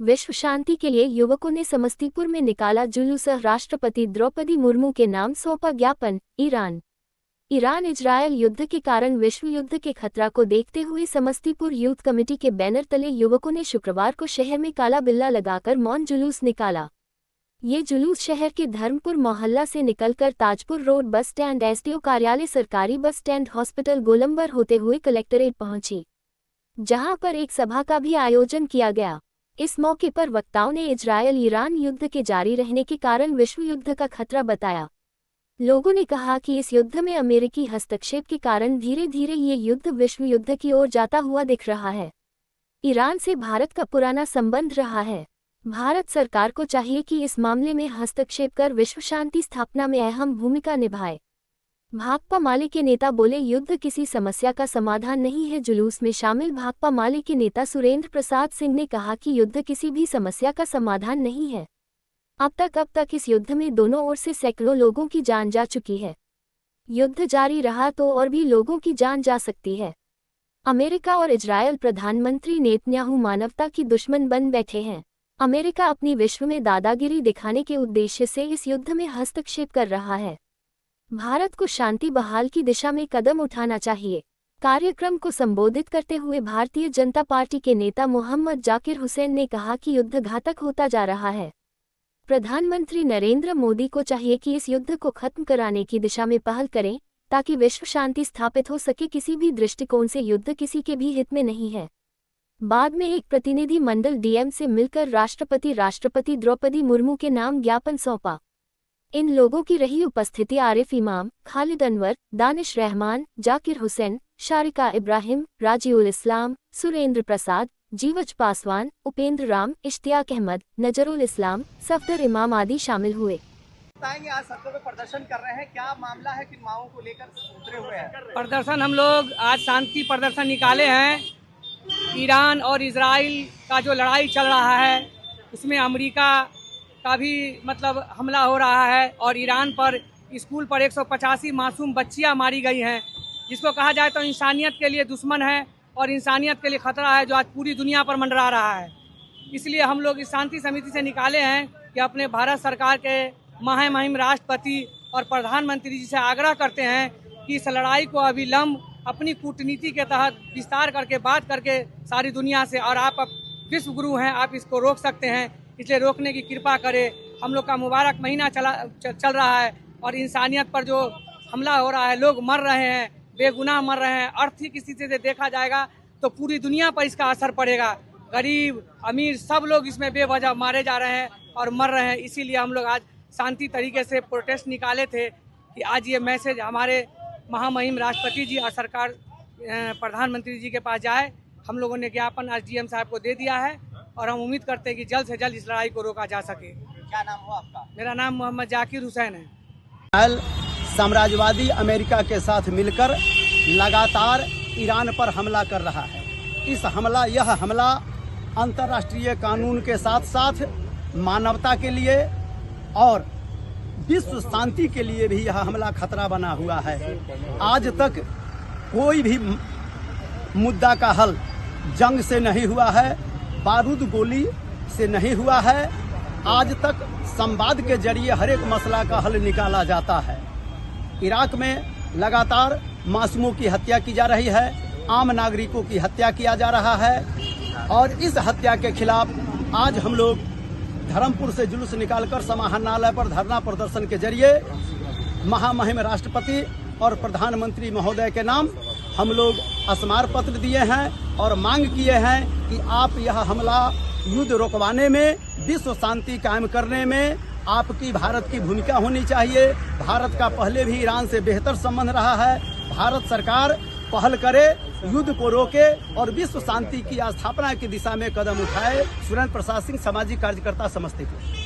विश्व शांति के लिए युवकों ने समस्तीपुर में निकाला जुलूस। राष्ट्रपति द्रौपदी मुर्मू के नाम सौंपा ज्ञापन। ईरान इजरायल युद्ध के कारण विश्व युद्ध के खतरा को देखते हुए समस्तीपुर यूथ कमेटी के बैनर तले युवकों ने शुक्रवार को शहर में काला बिल्ला लगाकर मौन जुलूस निकाला। ये जुलूस शहर के धर्मपुर मोहल्ला से निकलकर Tajpur road bus stand, SDO कार्यालय, सरकारी बस स्टैंड, हॉस्पिटल गोलंबर होते हुए कलेक्ट्रेट पहुंची, जहां पर एक सभा का भी आयोजन किया गया। इस मौके पर वक्ताओं ने इजरायल ईरान युद्ध के जारी रहने के कारण विश्व युद्ध का खतरा बताया। लोगों ने कहा कि इस युद्ध में अमेरिकी हस्तक्षेप के कारण धीरे धीरे ये युद्ध विश्व युद्ध की ओर जाता हुआ दिख रहा है। ईरान से भारत का पुराना संबंध रहा है। भारत सरकार को चाहिए कि इस मामले में हस्तक्षेप कर विश्व शांति स्थापना में अहम भूमिका निभाए। भाकपा माले के नेता बोले, युद्ध किसी समस्या का समाधान नहीं है। जुलूस में शामिल भाकपा माले के नेता सुरेंद्र प्रसाद सिंह ने कहा कि युद्ध किसी भी समस्या का समाधान नहीं है। अब तक इस युद्ध में दोनों ओर से सैकड़ों लोगों की जान जा चुकी है। युद्ध जारी रहा तो और भी लोगों की जान जा सकती है। अमेरिका और इजरायल प्रधानमंत्री नेतन्याहू मानवता की दुश्मन बन बैठे हैं। अमेरिका अपनी विश्व में दादागिरी दिखाने के उद्देश्य से इस युद्ध में हस्तक्षेप कर रहा है। भारत को शांति बहाल की दिशा में कदम उठाना चाहिए। कार्यक्रम को संबोधित करते हुए भारतीय जनता पार्टी के नेता मोहम्मद जाकिर हुसैन ने कहा कि युद्ध घातक होता जा रहा है। प्रधानमंत्री नरेंद्र मोदी को चाहिए कि इस युद्ध को खत्म कराने की दिशा में पहल करें, ताकि विश्व शांति स्थापित हो सके। किसी भी दृष्टिकोण से युद्ध किसी के भी हित में नहीं है। बाद में एक प्रतिनिधि मंडल डीएम से मिलकर राष्ट्रपति द्रौपदी मुर्मू के नाम ज्ञापन सौंपा। इन लोगों की रही उपस्थिति आरिफ इमाम, खालिद अनवर, दानिश रहमान, जाकिर हुसैन, शारिका इब्राहिम, राजीउल इस्लाम, सुरेंद्र प्रसाद, जीवज पासवान, उपेंद्र राम, इश्तियाक अहमद, नजरुल इस्लाम, सफदर इमाम आदि शामिल हुए। बताएंगे, आज सड़कों पे प्रदर्शन कर रहे हैं, क्या मामला है? किन मांगों को लेकर उतरे हुए हैं? प्रदर्शन हम लोग आज शांति प्रदर्शन निकाले हैं। ईरान और इजराइल का जो लड़ाई चल रहा है उसमें अमेरिका का भी मतलब हमला हो रहा है और ईरान पर स्कूल पर 185 मासूम बच्चियां मारी गई हैं, जिसको कहा जाए तो इंसानियत के लिए दुश्मन है और इंसानियत के लिए खतरा है, जो आज पूरी दुनिया पर मंडरा रहा है। इसलिए हम लोग इस शांति समिति से निकाले हैं कि अपने भारत सरकार के महामहिम राष्ट्रपति और प्रधानमंत्री जी से आग्रह करते हैं कि इस लड़ाई को अविलंब अपनी कूटनीति के तहत विस्तार करके बात करके सारी दुनिया से, और आप विश्व गुरु हैं, आप इसको रोक सकते हैं, इसलिए रोकने की कृपा करें। हम लोग का मुबारक महीना चल रहा है और इंसानियत पर जो हमला हो रहा है, लोग मर रहे हैं, बेगुनाह मर रहे हैं। आर्थिक स्थिति से देखा जाएगा तो पूरी दुनिया पर इसका असर पड़ेगा। गरीब अमीर सब लोग इसमें बेवजह मारे जा रहे हैं और मर रहे हैं। इसीलिए हम लोग आज शांति तरीके से प्रोटेस्ट निकाले थे कि आज ये मैसेज हमारे महामहिम राष्ट्रपति जी और सरकार प्रधानमंत्री जी के पास जाए। हम लोगों ने ज्ञापन आज डीएम साहब को दे दिया है और हम उम्मीद करते हैं कि जल्द से जल्द इस लड़ाई को रोका जा सके। क्या नाम हुआ आपका? मेरा नाम मोहम्मद जाकिर हुसैन है। साम्राज्यवादी अमेरिका के साथ मिलकर लगातार ईरान पर हमला कर रहा है। यह हमला अंतर्राष्ट्रीय कानून के साथ साथ मानवता के लिए और विश्व शांति के लिए भी यह हमला खतरा बना हुआ है। आज तक कोई भी मुद्दा का हल जंग से नहीं हुआ है, बारूद गोली से नहीं हुआ है। आज तक संवाद के जरिए हर एक मसला का हल निकाला जाता है। इराक में लगातार मासूमों की हत्या की जा रही है, आम नागरिकों की हत्या किया जा रहा है और इस हत्या के खिलाफ आज हम लोग धर्मपुर से जुलूस निकालकर समाहरणालय पर धरना प्रदर्शन के जरिए महामहिम राष्ट्रपति और प्रधानमंत्री महोदय के नाम हम लोग स्मार पत्र दिए हैं और मांग किए हैं कि आप यह हमला युद्ध रोकवाने में, विश्व शांति कायम करने में आपकी भारत की भूमिका होनी चाहिए। भारत का पहले भी ईरान से बेहतर संबंध रहा है। भारत सरकार पहल करे, युद्ध को रोके और विश्व शांति की स्थापना की दिशा में कदम उठाए। सुरेंद्र प्रसाद सिंह, सामाजिक कार्यकर्ता, समस्तीपुर।